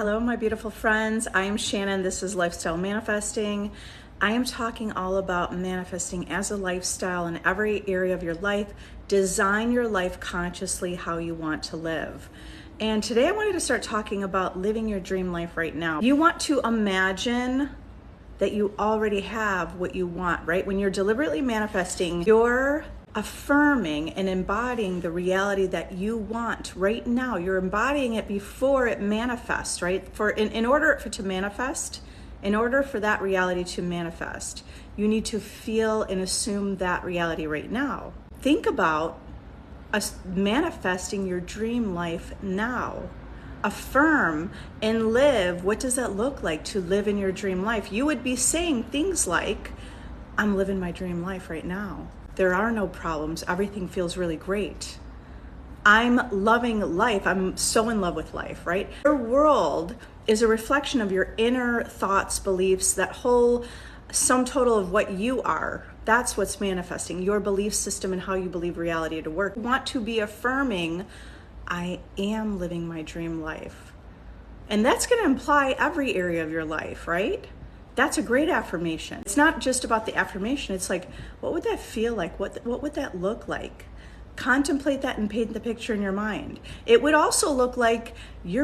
Hello, my beautiful friends. I am Shannon. This is Lifestyle Manifesting. I am talking all about manifesting as a lifestyle in every area of your life. Design your life consciously how you want to live. And today I wanted to start talking about living your dream life right now. You want to imagine that you already have what you want, right? When you're deliberately manifesting, you're affirming and embodying the reality that you want right now. You're embodying it before it manifests, right? In order for it to manifest, in order for that reality to manifest, you need to feel and assume that reality right now. Think about manifesting your dream life now. Affirm and live. What does that look like to live in your dream life? You would be saying things like, I'm living my dream life right now. There are no problems. Everything feels really great. I'm loving life. I'm so in love with life, right? Your world is a reflection of your inner thoughts, beliefs, that whole sum total of what you are. That's what's manifesting, your belief system and how you believe reality to work. You want to be affirming, I am living my dream life. And that's going to imply every area of your life, right? That's a great affirmation. It's not just about the affirmation. It's like, what would that feel like? What would that look like? Contemplate that and paint the picture in your mind. It would also look like you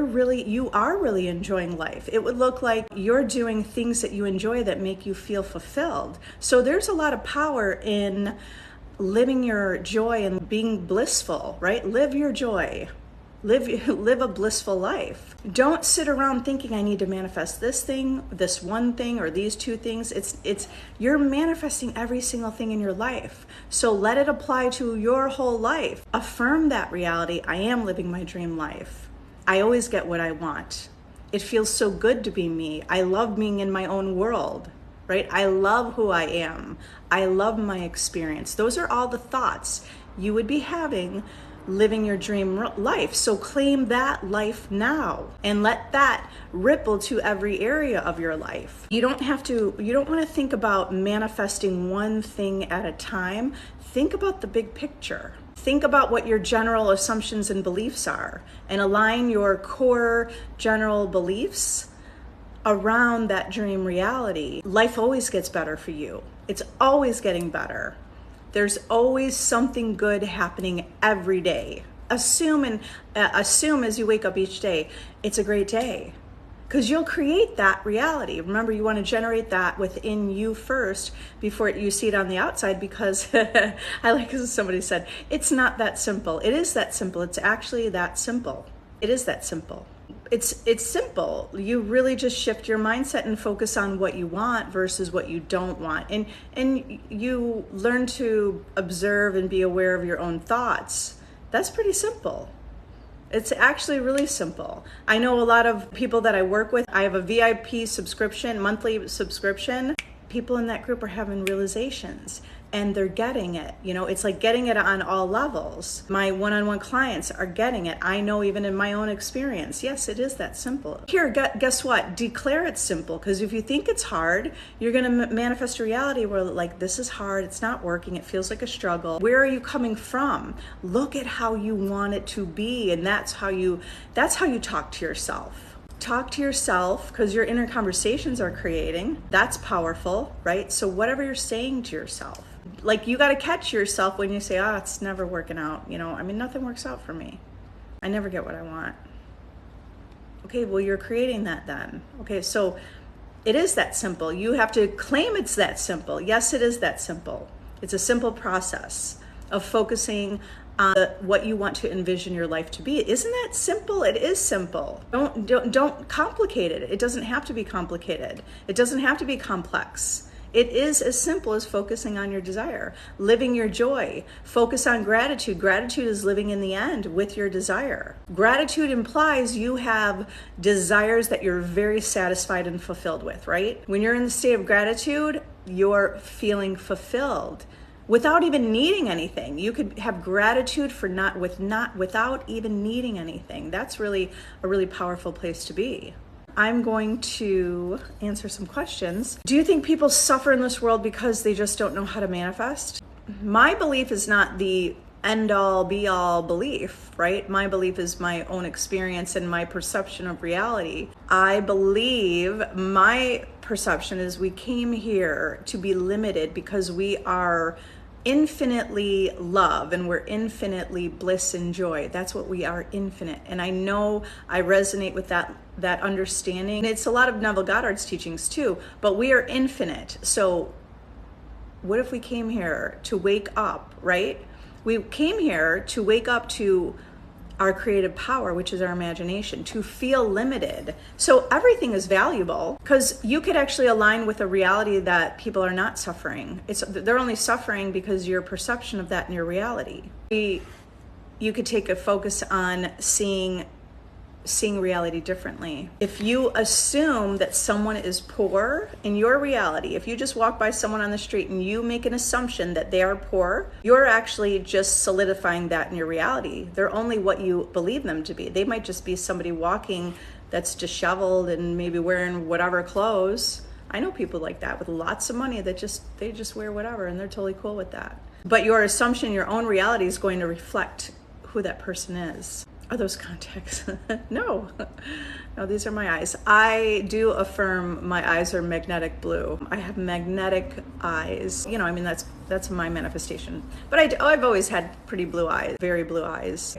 are really enjoying life. It would look like you're doing things that you enjoy that make you feel fulfilled. So there's a lot of power in living your joy and being blissful, right? Live your joy. Live a blissful life. Don't sit around thinking I need to manifest this thing, this one thing, or these two things. You're manifesting every single thing in your life. So let it apply to your whole life. Affirm that reality. I am living my dream life. I always get what I want. It feels so good to be me. I love being in my own world, right? I love who I am. I love my experience. Those are all the thoughts you would be having living your dream life. So claim that life now and let that ripple to every area of your life. You don't want to think about manifesting one thing at a time. Think about the big picture. Think about what your general assumptions and beliefs are and align your core general beliefs around that dream reality. Life always gets better for you. It's always getting better. There's always something good happening every day. Assume as you wake up each day, it's a great day, because you'll create that reality. Remember, you want to generate that within you first before you see it on the outside, because I like as somebody said, it's not that simple. It is that simple. It's actually that simple. It is that simple. It's simple. You really just shift your mindset and focus on what you want versus what you don't want. And you learn to observe and be aware of your own thoughts. That's pretty simple. It's actually really simple. I know a lot of people that I work with. I have a VIP subscription, monthly subscription. People in that group are having realizations and they're getting it. It's like getting it on all levels. My one-on-one clients are getting it. I know even in my own experience. Yes, it is that simple. Here, guess what? Declare it's simple, because if you think it's hard, you're going to manifest a reality where like, this is hard, it's not working, it feels like a struggle. Where are you coming from? Look at how you want it to be, and that's how you talk to yourself. Talk to yourself, because your inner conversations are creating. That's powerful, right? So whatever you're saying to yourself, like, you got to catch yourself when you say, it's never working out. Nothing works out for me. I never get what I want. Okay, well, you're creating that then. Okay, so it is that simple. You have to claim it's that simple. Yes, it is that simple. It's a simple process of focusing on what you want to envision your life to be. Isn't that simple? It is simple. Don't complicate it. It doesn't have to be complicated. It doesn't have to be complex. It is as simple as focusing on your desire, living your joy. Focus on gratitude. Gratitude is living in the end with your desire. Gratitude implies you have desires that you're very satisfied and fulfilled with, right? When you're in the state of gratitude, you're feeling fulfilled without even needing anything. You could have gratitude without even needing anything. That's really a really powerful place to be. I'm going to answer some questions. Do you think people suffer in this world because they just don't know how to manifest? My belief is not the end all be all belief, right? My belief is my own experience and my perception of reality. I believe my perception is we came here to be limited because we are infinitely love and we're infinitely bliss and joy. That's what we are, infinite. And I know I resonate with that understanding. It's a lot of Neville Goddard's teachings too, but we are infinite. So what if we came here to wake up, right? We came here to wake up to our creative power, which is our imagination, to feel limited. So everything is valuable because you could actually align with a reality that people are not suffering. They're only suffering because your perception of that and your reality. You could take a focus on seeing reality differently. If you assume that someone is poor in your reality, if you just walk by someone on the street and you make an assumption that they are poor, you're actually just solidifying that in your reality. They're only what you believe them to be. They might just be somebody walking that's disheveled and maybe wearing whatever clothes. I know people like that with lots of money that they just wear whatever and they're totally cool with that. But your assumption, your own reality is going to reflect who that person is. Are those contacts? No, these are my eyes. I do affirm my eyes are magnetic blue. I have magnetic eyes. I mean, that's my manifestation. But I've always had pretty blue eyes, very blue eyes.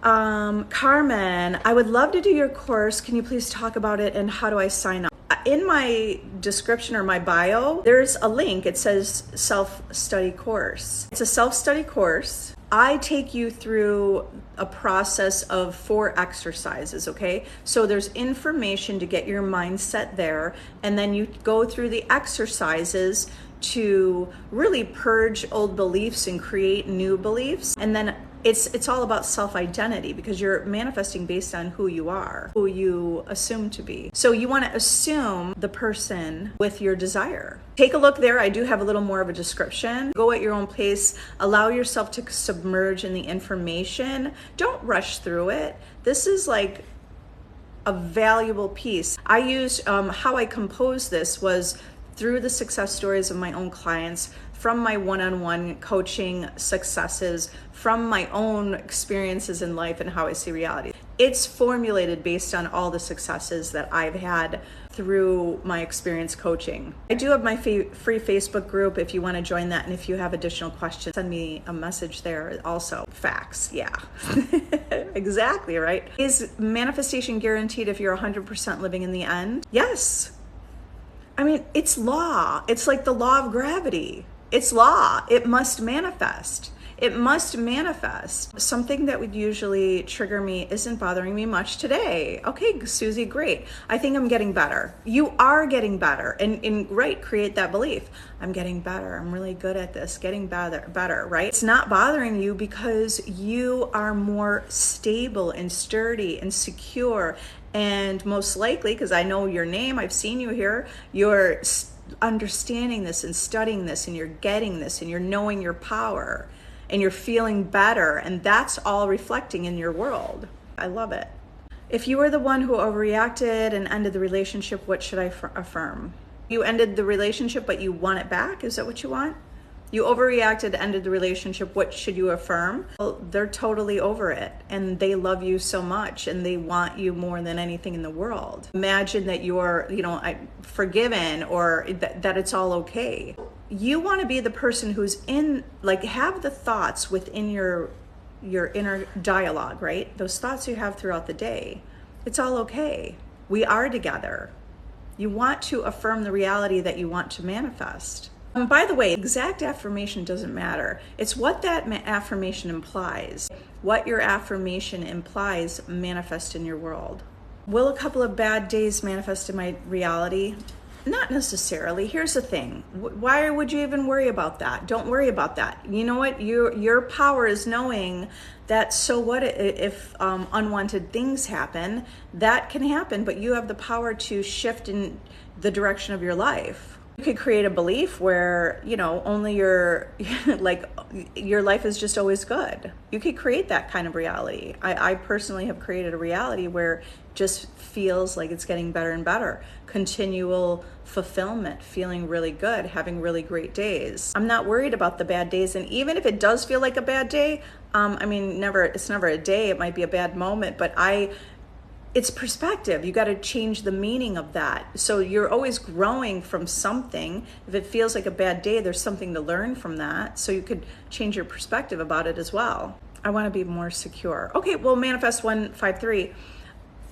Carmen, I would love to do your course. Can you please talk about it and how do I sign up? In my description or my bio, there's a link. It says self-study course. It's a self-study course. I take you through a process of 4 exercises, okay? So there's information to get your mindset there, and then you go through the exercises to really purge old beliefs and create new beliefs. And then it's all about self-identity because you're manifesting based on who you are, who you assume to be. So you want to assume the person with your desire. Take a look there. I do have a little more of a description. Go at your own pace. Allow yourself to submerge in the information. Don't rush through it. This is like a valuable piece. I used how I composed this was through the success stories of my own clients, from my one-on-one coaching successes, from my own experiences in life and how I see reality. It's formulated based on all the successes that I've had through my experience coaching. I do have my free Facebook group if you want to join that, and if you have additional questions, send me a message there also. Facts, yeah. Exactly, right? Is manifestation guaranteed if you're 100% living in the end? Yes. I mean, it's law. It's like the law of gravity. It's law. It must manifest. It must manifest. Something that would usually trigger me isn't bothering me much today. Okay, Susie, great. I think I'm getting better. You are getting better. And great, create that belief. I'm getting better. I'm really good at this. Getting better, right? It's not bothering you because you are more stable and sturdy and secure. And most likely, because I know your name, I've seen you here, you're understanding this and studying this and you're getting this and you're knowing your power and you're feeling better, and that's all reflecting in your world. I love it. If you were the one who overreacted and ended the relationship, what should I affirm? You ended the relationship, but you want it back? Is that what you want? You overreacted, ended the relationship, what should you affirm? Well, they're totally over it and they love you so much and they want you more than anything in the world. Imagine that you're, forgiven or that it's all okay. You want to be the person who's have the thoughts within your inner dialogue, right? Those thoughts you have throughout the day. It's all okay. We are together. You want to affirm the reality that you want to manifest. By the way, exact affirmation doesn't matter. It's what that affirmation implies. What your affirmation implies manifest in your world. Will a couple of bad days manifest in my reality? Not necessarily. Here's the thing. Why would you even worry about that? Don't worry about that. You know what? Your power is knowing that so what if unwanted things happen. That can happen, but you have the power to shift in the direction of your life. You could create a belief where, only like your life is just always good. You could create that kind of reality. I personally have created a reality where it just feels like it's getting better and better. Continual fulfillment, feeling really good, having really great days. I'm not worried about the bad days. And even if it does feel like a bad day, it's never a day. It might be a bad moment, but it's perspective. You got to change the meaning of that. So you're always growing from something. If it feels like a bad day, there's something to learn from that. So you could change your perspective about it as well. I want to be more secure. Okay, well, Manifest 153.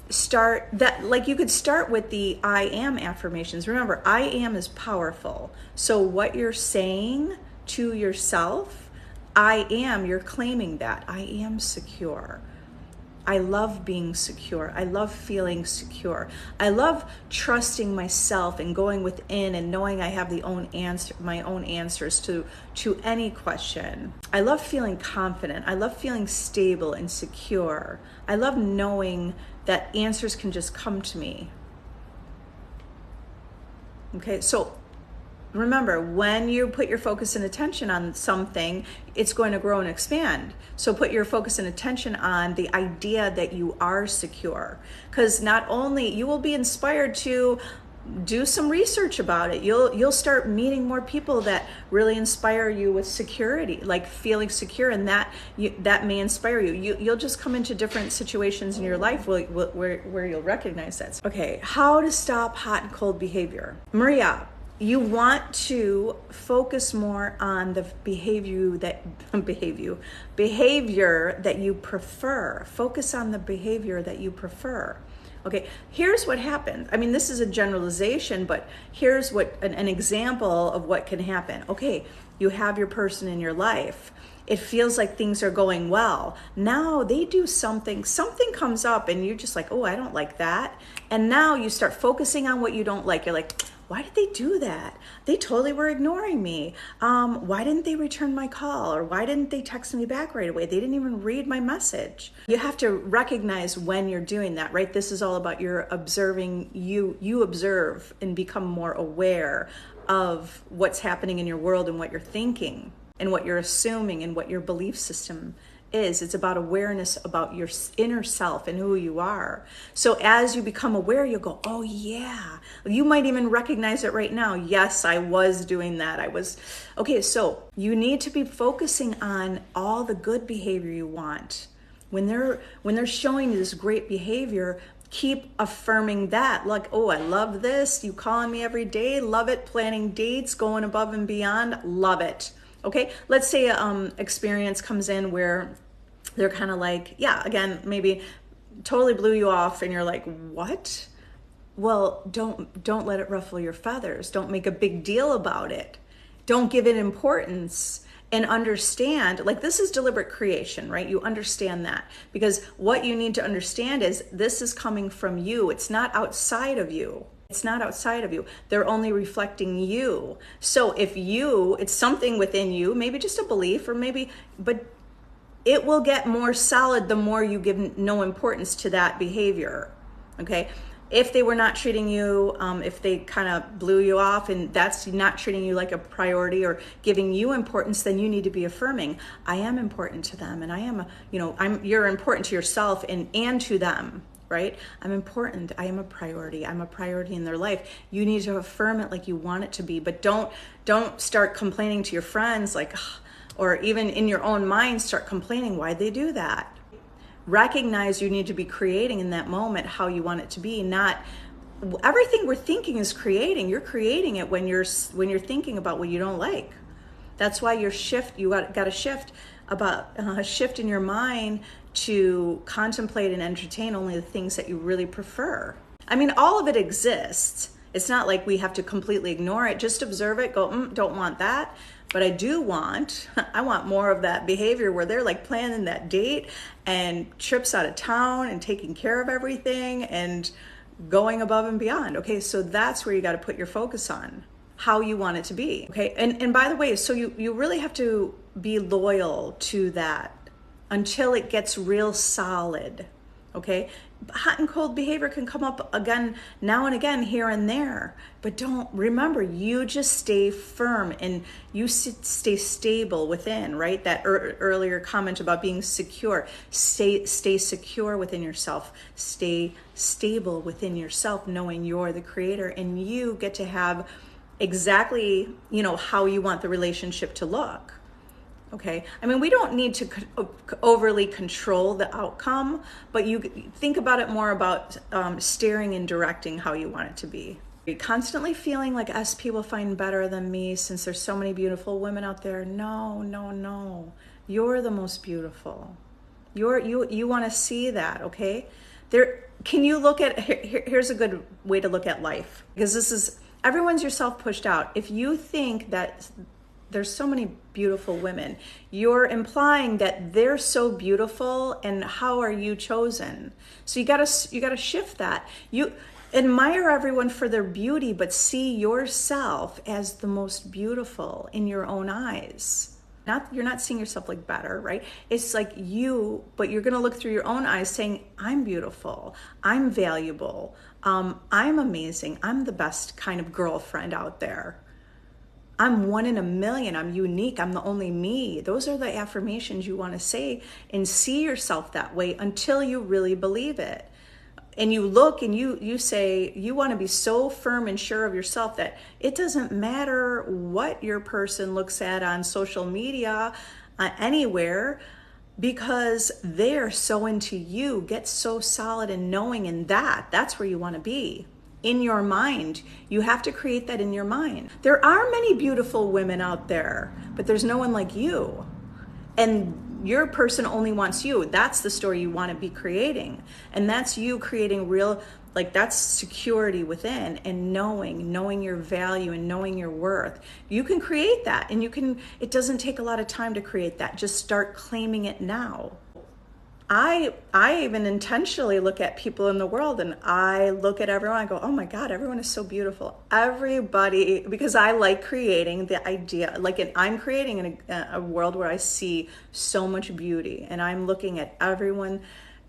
Start that, like you could start with the I am affirmations. Remember, I am is powerful. So what you're saying to yourself, I am, you're claiming that. I am secure. I love being secure. I love feeling secure. I love trusting myself and going within and knowing I have my own answers to any question. I love feeling confident. I love feeling stable and secure. I love knowing that answers can just come to me. Okay, so remember, when you put your focus and attention on something, it's going to grow and expand. So put your focus and attention on the idea that you are secure, because not only you will be inspired to do some research about it, you'll start meeting more people that really inspire you with security, like feeling secure, and that may inspire you. You'll just come into different situations in your life where you'll recognize that. Okay, how to stop hot and cold behavior. Maria, you want to focus more on the behavior that you prefer. Focus on the behavior that you prefer. Okay, here's what happened. I mean, this is a generalization, but here's what an example of what can happen. Okay, you have your person in your life. It feels like things are going well. Now they do something comes up and you're just like, oh, I don't like that. And now you start focusing on what you don't like. You're like, why did they do that? They totally were ignoring me. Why didn't they return my call? Or why didn't they text me back right away? They didn't even read my message. You have to recognize when you're doing that, right? This is all about your observing. You observe and become more aware of what's happening in your world and what you're thinking and what you're assuming and what your belief system is. It's about awareness about your inner self and who you are. So as you become aware, you'll go, oh yeah. You might even recognize it right now. Yes, I was doing that. Okay, so you need to be focusing on all the good behavior you want. When they're showing you this great behavior, keep affirming that. Like, oh, I love this. You calling me every day, love it. Planning dates, going above and beyond, love it. Okay, let's say experience comes in where they're kind of like, yeah, again, maybe totally blew you off and you're like, what? Well, don't let it ruffle your feathers. Don't make a big deal about it. Don't give it importance, and understand, like, this is deliberate creation, right? You understand that, because what you need to understand is this is coming from you. It's not outside of you. It's not outside of you. They're only reflecting you. So if it's something within you, maybe just a belief, but it will get more solid the more you give no importance to that behavior. Okay? If they were not treating you, if they kind of blew you off and that's not treating you like a priority or giving you importance, then you need to be affirming, I am important to them, and I am, you're important to yourself and to them. Right? I'm important. I am a priority. I'm a priority in their life. You need to affirm it like you want it to be, but don't start complaining to your friends, like, or even in your own mind, start complaining why they do that. Recognize you need to be creating in that moment how you want it to be. Not everything we're thinking is creating. You're creating it when you're thinking about what you don't like. That's why you got to shift about shift in your mind to contemplate and entertain only the things that you really prefer. I mean, all of it exists. It's not like we have to completely ignore it. Just observe it, go, don't want that. But I want more of that behavior where they're like planning that date and trips out of town and taking care of everything and going above and beyond. Okay, so that's where you got to put your focus on how you want it to be. Okay, and by the way, so you really have to be loyal to that until it gets real solid. Okay, hot and cold behavior can come up again, now and again, here and there. But don't remember, you just stay firm and you stay stable within, right? That earlier comment about being secure. Stay secure within yourself. Stay stable within yourself, knowing you're the creator and you get to have exactly, how you want the relationship to look. Okay. I mean, we don't need to overly control the outcome, but you think about it more about steering and directing how you want it to be. You're constantly feeling like SP will find better than me since there's so many beautiful women out there. No, no, no. You're the most beautiful. You want to see that, okay? Can you look at, here's a good way to look at life, because everyone's yourself pushed out. If you think that there's so many beautiful women, you're implying that they're so beautiful and how are you chosen? So you gotta shift that. You admire everyone for their beauty, but see yourself as the most beautiful in your own eyes. You're not seeing yourself like better, right? It's like but you're gonna look through your own eyes saying, I'm beautiful, I'm valuable, I'm amazing, I'm the best kind of girlfriend out there. I'm one in a million. I'm unique. I'm the only me. Those are the affirmations you want to say and see yourself that way until you really believe it. And you look and you say, you want to be so firm and sure of yourself that it doesn't matter what your person looks at on social media, anywhere, because they're so into you. Get so solid in knowing in that's where you want to be. In your mind. You have to create that in your mind. There are many beautiful women out there, but there's no one like you. And your person only wants you. That's the story you want to be creating. And that's you creating real, that's security within and knowing your value and knowing your worth. You can create that and it doesn't take a lot of time to create that. Just start claiming it now. I even intentionally look at people in the world and I look at everyone, I go, oh my God, everyone is so beautiful. Everybody, because I like creating the idea, I'm creating a world where I see so much beauty and I'm looking at everyone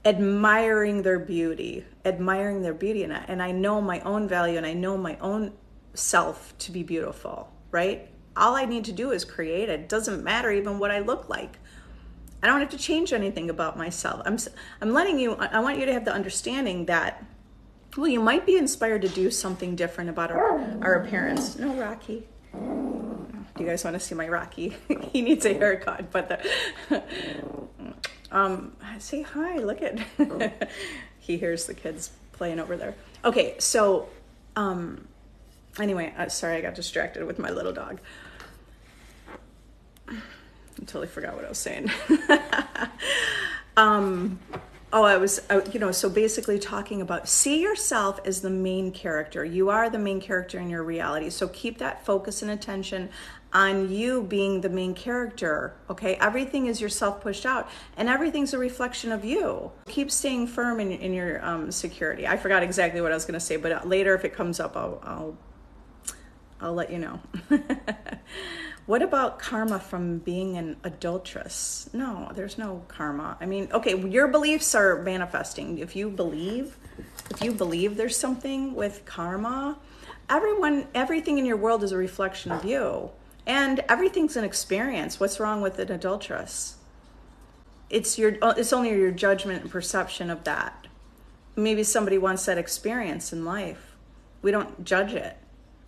admiring their beauty, and I know my own value and I know my own self to be beautiful, right? All I need to do is create it. It doesn't matter even what I look like. I don't have to change anything about myself. I want you to have the understanding that, well, you might be inspired to do something different about our appearance. No, Rocky. Do you guys want to see my Rocky? He needs a haircut, but say hi, look at, he hears the kids playing over there. Okay, so, anyway, sorry, I got distracted with my little dog. I totally forgot what I was saying. So basically talking about see yourself as the main character. You are the main character in your reality. So keep that focus and attention on you being the main character, okay? Everything is yourself pushed out and everything's a reflection of you. Keep staying firm in your security. I forgot exactly what I was gonna say, but later if it comes up, I'll let you know. What about karma from being an adulteress? No, there's no karma. I mean, okay, your beliefs are manifesting. If you believe there's something with karma, everything in your world is a reflection of you. And everything's an experience. What's wrong with an adulteress? It's only your judgment and perception of that. Maybe somebody wants that experience in life. We don't judge it.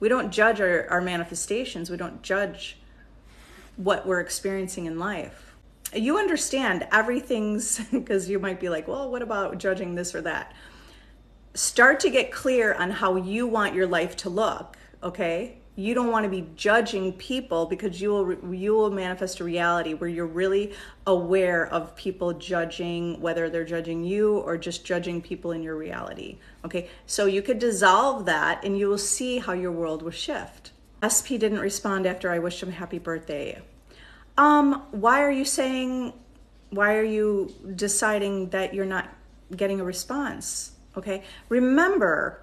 We don't judge our manifestations. We don't judge what we're experiencing in life. You understand everything's, because you might be like, well, what about judging this or that? Start to get clear on how you want your life to look, okay? You don't want to be judging people because you will manifest a reality where you're really aware of people judging, whether they're judging you or just judging people in your reality, okay? So you could dissolve that and you will see how your world will shift. SP didn't respond after I wished him happy birthday. Why are you deciding that you're not getting a response? Okay, remember,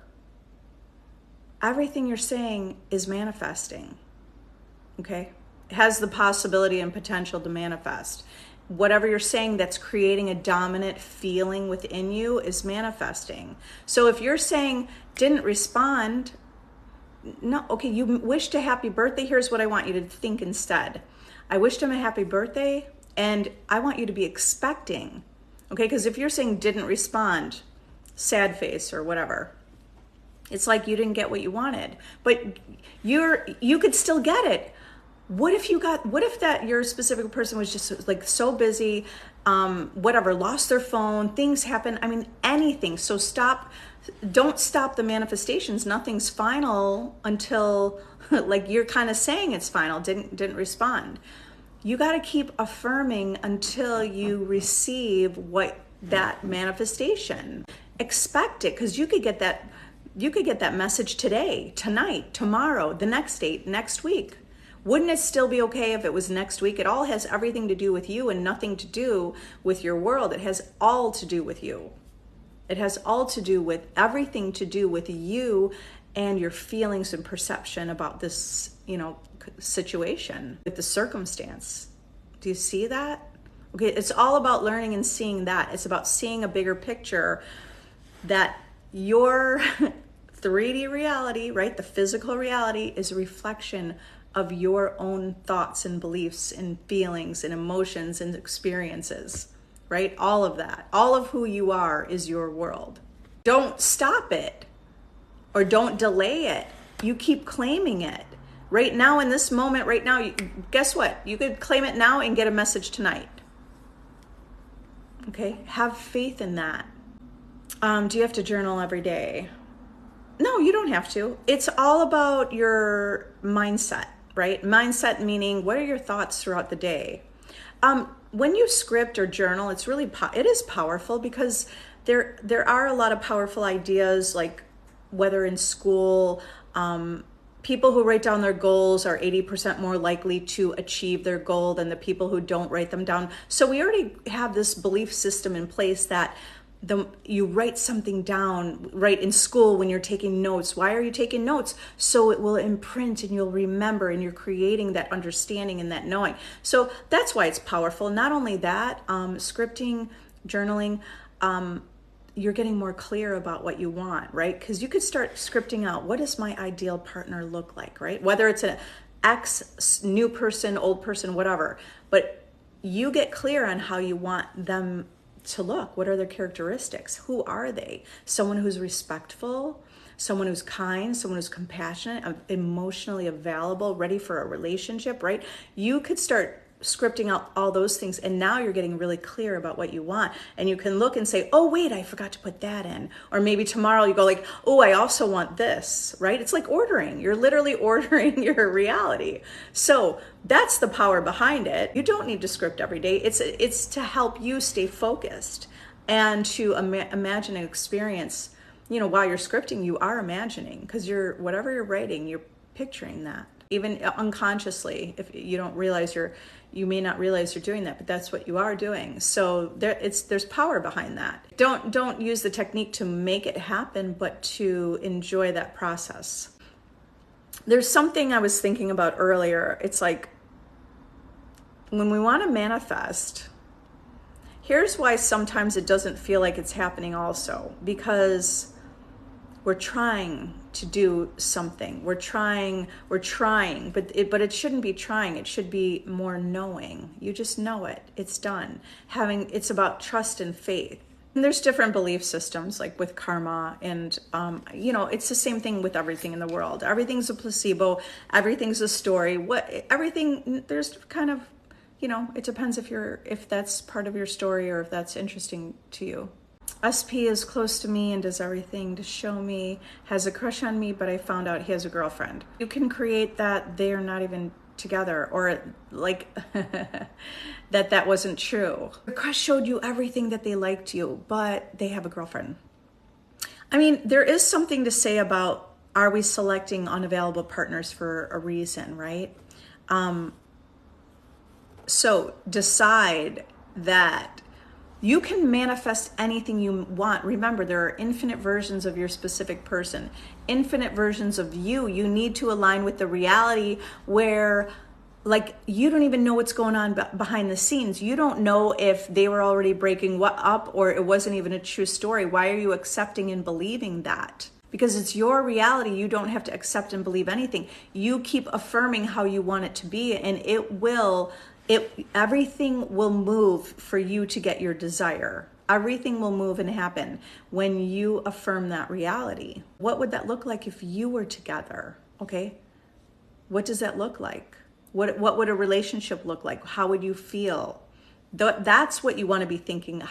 everything you're saying is manifesting, okay? It has the possibility and potential to manifest. whatever you're saying that's creating a dominant feeling within you is manifesting. So if you're saying didn't respond, no, okay, you wished a happy birthday. Here's what I want you to think instead. I wished him a happy birthday, and I want you to be expecting, okay? Because if you're saying didn't respond, sad face or whatever, it's like you didn't get what you wanted, but you could still get it. What if that your specific person was just like so busy, whatever, lost their phone, things happen. I mean, anything. So don't stop the manifestations. Nothing's final until like you're kind of saying it's final, didn't respond. You got to keep affirming until you receive that manifestation. Expect it, because you could get that message today, tonight, tomorrow, the next date, next week. Wouldn't it still be okay if it was next week? It all has everything to do with you and nothing to do with your world. It has all to do with you. It has all to do with everything to do with you and your feelings and perception about this, situation, with the circumstance. Do you see that? Okay, it's all about learning and seeing that. It's about seeing a bigger picture, that your 3D reality, right, the physical reality, is a reflection of your own thoughts and beliefs and feelings and emotions and experiences, right? All of that, all of who you are is your world. Don't stop it or don't delay it. You keep claiming it. Right now, in this moment, right now, guess what? You could claim it now and get a message tonight. Okay, have faith in that. Do you have to journal every day? No, you don't have to. It's all about your mindset, right? Mindset meaning, what are your thoughts throughout the day? When you script or journal, it is powerful, because there are a lot of powerful ideas, like whether in school, people who write down their goals are 80% more likely to achieve their goal than the people who don't write them down. So we already have this belief system in place that you write something down, right? In school, when you're taking notes, why are you taking notes? So it will imprint and you'll remember, and you're creating that understanding and that knowing. So that's why it's powerful. Not only that, scripting, journaling, you're getting more clear about what you want, right? Because you could start scripting out, what does my ideal partner look like, right? Whether it's an ex, new person, old person, whatever, but you get clear on how you want them to look. What are their characteristics? Who are they? Someone who's respectful, someone who's kind, someone who's compassionate, emotionally available, ready for a relationship, right? You could start scripting out all those things, and now you're getting really clear about what you want, and you can look and say, oh wait, I forgot to put that in. Or maybe tomorrow you go like, oh, I also want this, right? It's like ordering. You're literally ordering your reality. So that's the power behind it. You don't need to script every day. It's to help you stay focused and to imagine an experience. While you're scripting, you are imagining, because whatever you're writing, you're picturing that, even unconsciously. If you don't realize you may not realize you're doing that, but that's what you are doing. So there's power behind that. Don't use the technique to make it happen, but to enjoy that process. There's something I was thinking about earlier. It's like, when we want to manifest, here's why sometimes it doesn't feel like it's happening also, because we're trying to do something. We're trying, but it shouldn't be trying. It should be more knowing. You just know it. It's done. It's about trust and faith. And there's different belief systems, like with karma, and it's the same thing with everything in the world. Everything's a placebo. Everything's a story. There's kind of, it depends if that's part of your story or if that's interesting to you. SP is close to me and does everything to show me, has a crush on me, but I found out he has a girlfriend. You can create that they are not even together, or like that wasn't true. Your crush showed you everything that they liked you, but they have a girlfriend. I mean, there is something to say about, are we selecting unavailable partners for a reason, right? So decide that you can manifest anything you want. Remember, there are infinite versions of your specific person, infinite versions of you. You need to align with the reality where like you don't even know what's going on behind the scenes. You don't know if they were already breaking up or it wasn't even a true story. Why are you accepting and believing that? Because it's your reality. You don't have to accept and believe anything. You keep affirming how you want it to be, and everything will move for you to get your desire. Everything will move and happen when you affirm that reality. What would that look like if you were together? Okay? What does that look like? What would a relationship look like? How would you feel? That's what you want to be thinking.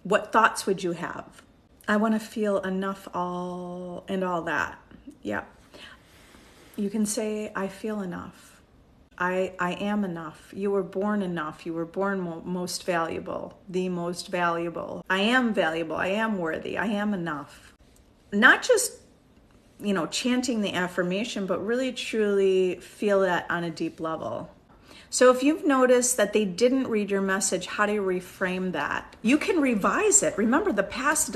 What thoughts would you have? I want to feel enough, all that. Yeah. You can say, I feel enough. I am enough. You were born enough. You were born most valuable, the most valuable. I am valuable. I am worthy. I am enough. Not just, chanting the affirmation, but really truly feel that on a deep level. So if you've noticed that they didn't read your message, how do you reframe that? You can revise it. Remember, the past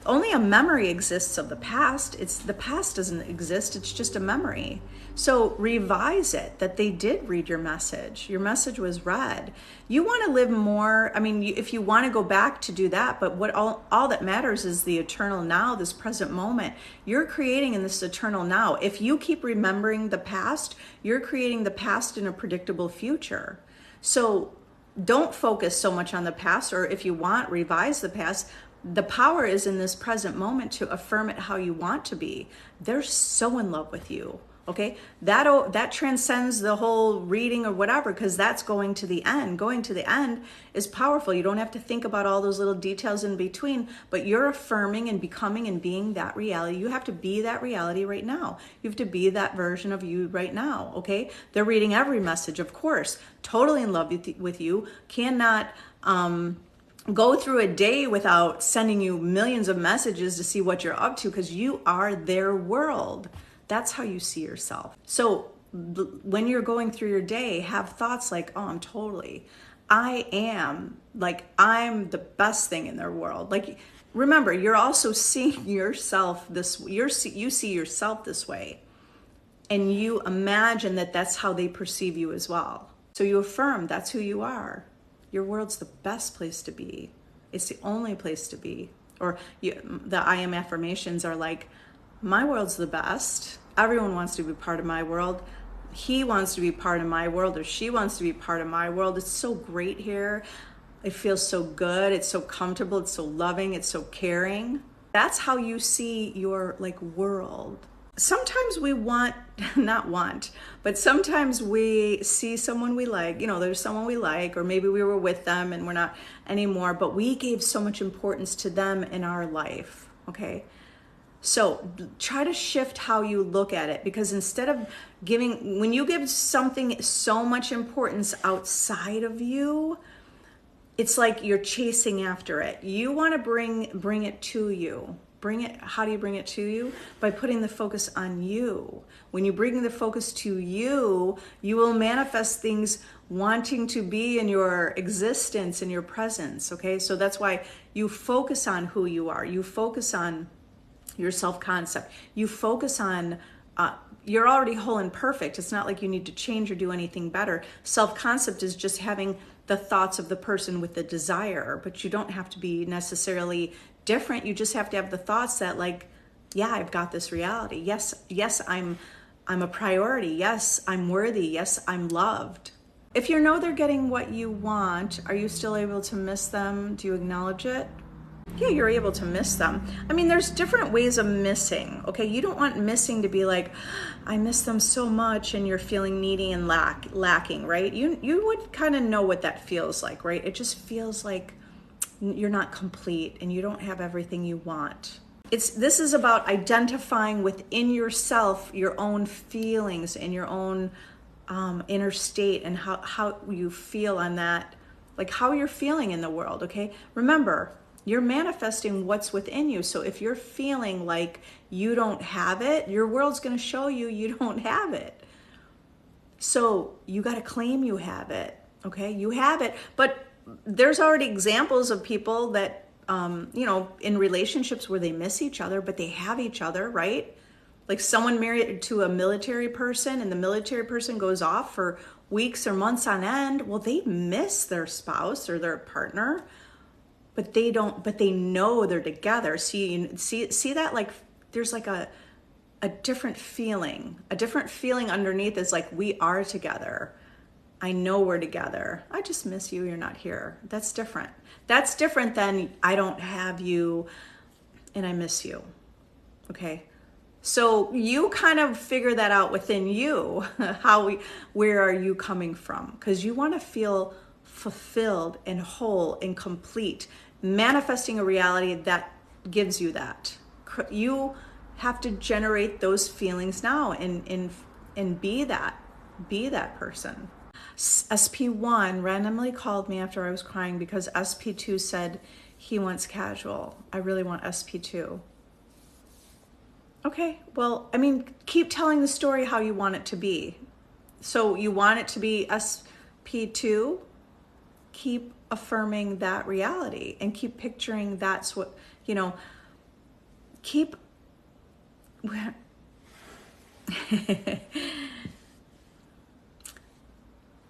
only a memory exists of the past. The past doesn't exist. It's just a memory. So revise it that they did read your message. Your message was read. You want to live more. If you want to go back to do that, but what all that matters is the eternal now, this present moment. You're creating in this eternal now. If you keep remembering the past, you're creating the past in a predictable future. So don't focus so much on the past, or if you want, revise the past. The power is in this present moment to affirm it how you want to be. They're so in love with you. Okay, that transcends the whole reading or whatever, because that's going to the end. Going to the end is powerful. You don't have to think about all those little details in between, but you're affirming and becoming and being that reality. You have to be that reality right now. You have to be that version of you right now. Okay, they're reading every message, of course, totally in love with you. Cannot go through a day without sending you millions of messages to see what you're up to, because you are their world. That's how you see yourself. So when you're going through your day, have thoughts like, I'm the best thing in their world. Like, remember, you're also seeing yourself you see yourself this way. And you imagine that that's how they perceive you as well. So you affirm that's who you are. Your world's the best place to be. It's the only place to be. Or the I am affirmations are like, my world's the best. Everyone wants to be part of my world. He wants to be part of my world, or she wants to be part of my world. It's so great here. It feels so good. It's so comfortable. It's so loving. It's so caring. That's how you see your world. Sometimes we but sometimes we see someone we like, there's someone we like, or maybe we were with them and we're not anymore, but we gave so much importance to them in our life. Okay. So try to shift how you look at it, because instead of when you give something so much importance outside of you, it's like you're chasing after it. You want to bring it to you. How do you bring it to you? By putting the focus on you. When you bring the focus to you, you will manifest things wanting to be in your existence, in your presence. Okay, so that's why you focus on who you are. You focus on your self-concept. You focus on, you're already whole and perfect. It's not like you need to change or do anything better. Self-concept is just having the thoughts of the person with the desire, but you don't have to be necessarily different. You just have to have the thoughts that I've got this reality. Yes, I'm a priority. Yes, I'm worthy. Yes, I'm loved. If you know they're getting what you want, are you still able to miss them? Do you acknowledge it? Yeah, you're able to miss them. There's different ways of missing, okay? You don't want missing to be like, I miss them so much, and you're feeling needy and lacking, right? You would kind of know what that feels like, right? It just feels like you're not complete and you don't have everything you want. This is about identifying within yourself your own feelings and your own inner state, and how you feel on that, how you're feeling in the world, okay? Remember, you're manifesting what's within you. So if you're feeling like you don't have it, your world's going to show you don't have it. So you got to claim you have it, okay? You have it, but there's already examples of people that, in relationships where they miss each other, but they have each other, right? Like someone married to a military person and the military person goes off for weeks or months on end. Well, they miss their spouse or their partner, but they don't, but they know they're together. See that, like there's like a different feeling. A different feeling underneath is like, we are together. I know we're together. I just miss you. You're not here. That's different. That's different than I don't have you and I miss you. Okay. So you kind of figure that out within you. Where are you coming from? Because you want to feel fulfilled and whole and complete, manifesting a reality that gives you that. You have to generate those feelings now and be that person. SP1 randomly called me after I was crying because SP2 said he wants casual. I really want SP2. Okay, well, I mean, keep telling the story how you want it to be. So you want it to be SP2, keep affirming that reality and keep picturing that's what, keep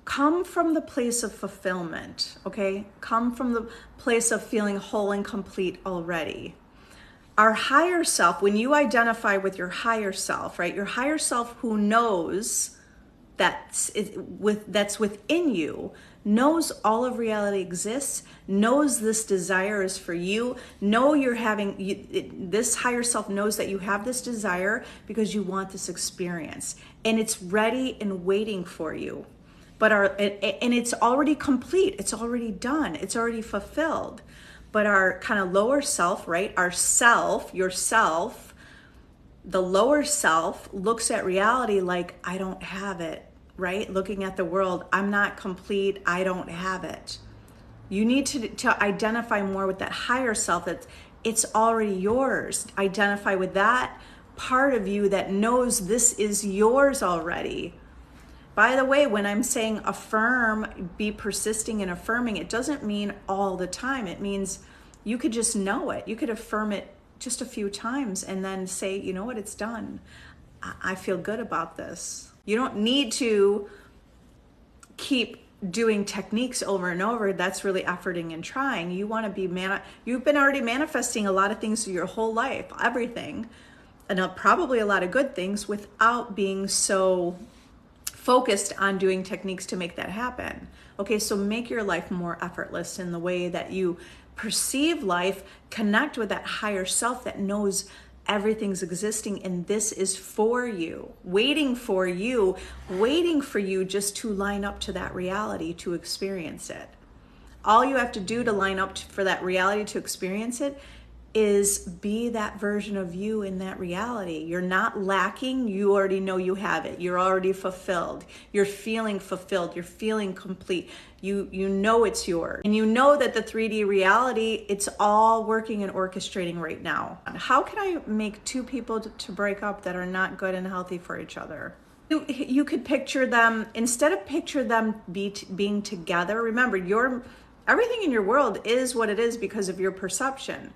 come from the place of fulfillment, okay? Come from the place of feeling whole and complete already. Our higher self, when you identify with your higher self, right? Your higher self who knows that's within you, knows all of reality exists, knows this desire is for you, this higher self knows that you have this desire because you want this experience and it's ready and waiting for you. And it's already complete, it's already done, it's already fulfilled. But our kind of lower self, right? Our self, yourself, the lower self looks at reality like, I don't have it, right? Looking at the world, I'm not complete, I don't have it. You need to identify more with that higher self that it's already yours. Identify with that part of you that knows this is yours already. By the way, when I'm saying affirm, be persisting in affirming, it doesn't mean all the time. It means you could just know it. You could affirm it just a few times and then say, you know what, it's done. I feel good about this. You don't need to keep doing techniques over and over. That's really efforting and trying. You want to be, you've been already manifesting a lot of things your whole life, everything, and probably a lot of good things without being so focused on doing techniques to make that happen. Okay, so make your life more effortless in the way that you perceive life, connect with that higher self that knows everything's existing and this is for you, waiting for you just to line up to that reality to experience it. All you have to do to line up for that reality to experience it is be that version of you in that reality. You're not lacking. You already know you have it. You're already fulfilled. You're feeling fulfilled. You're feeling complete. You know it's yours. And you know that the 3D reality, it's all working and orchestrating right now. How can I make two people to break up that are not good and healthy for each other? You could picture them, instead of picture them being together, remember, everything in your world is what it is because of your perception.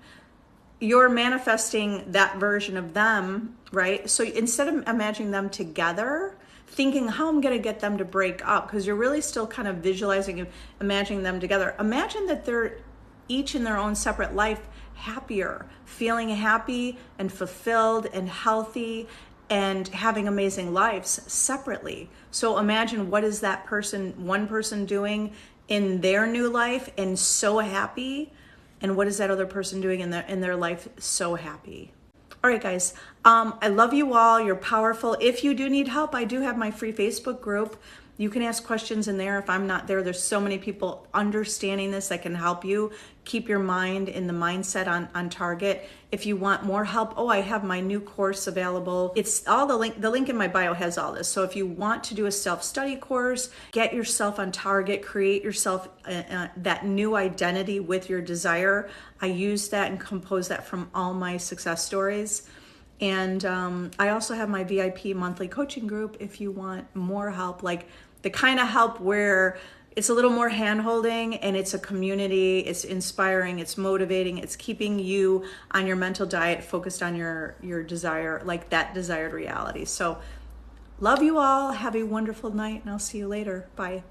You're manifesting that version of them, right? So instead of imagining them together, thinking how I'm going to get them to break up, because you're really still kind of visualizing and imagining them together. Imagine that they're each in their own separate life happier, feeling happy and fulfilled and healthy and having amazing lives separately. So imagine what is that one person doing in their new life and so happy, and what is that other person doing in their life so happy. All right, guys, I love you all. You're powerful. If you do need help, I do have my free Facebook group. You can ask questions in there. If I'm not there, there's so many people understanding this that can help you keep your mind in the mindset on target. If you want more help, I have my new course available. It's all the link in my bio has all this. So if you want to do a self-study course, get yourself on target, create yourself that new identity with your desire. I use that and compose that from all my success stories. And I also have my VIP monthly coaching group if you want more help, like the kind of help where it's a little more hand-holding, and it's a community. It's inspiring, it's motivating, it's keeping you on your mental diet, focused on your desire, like that desired reality. So love you all. Have a wonderful night, and I'll see you later. Bye.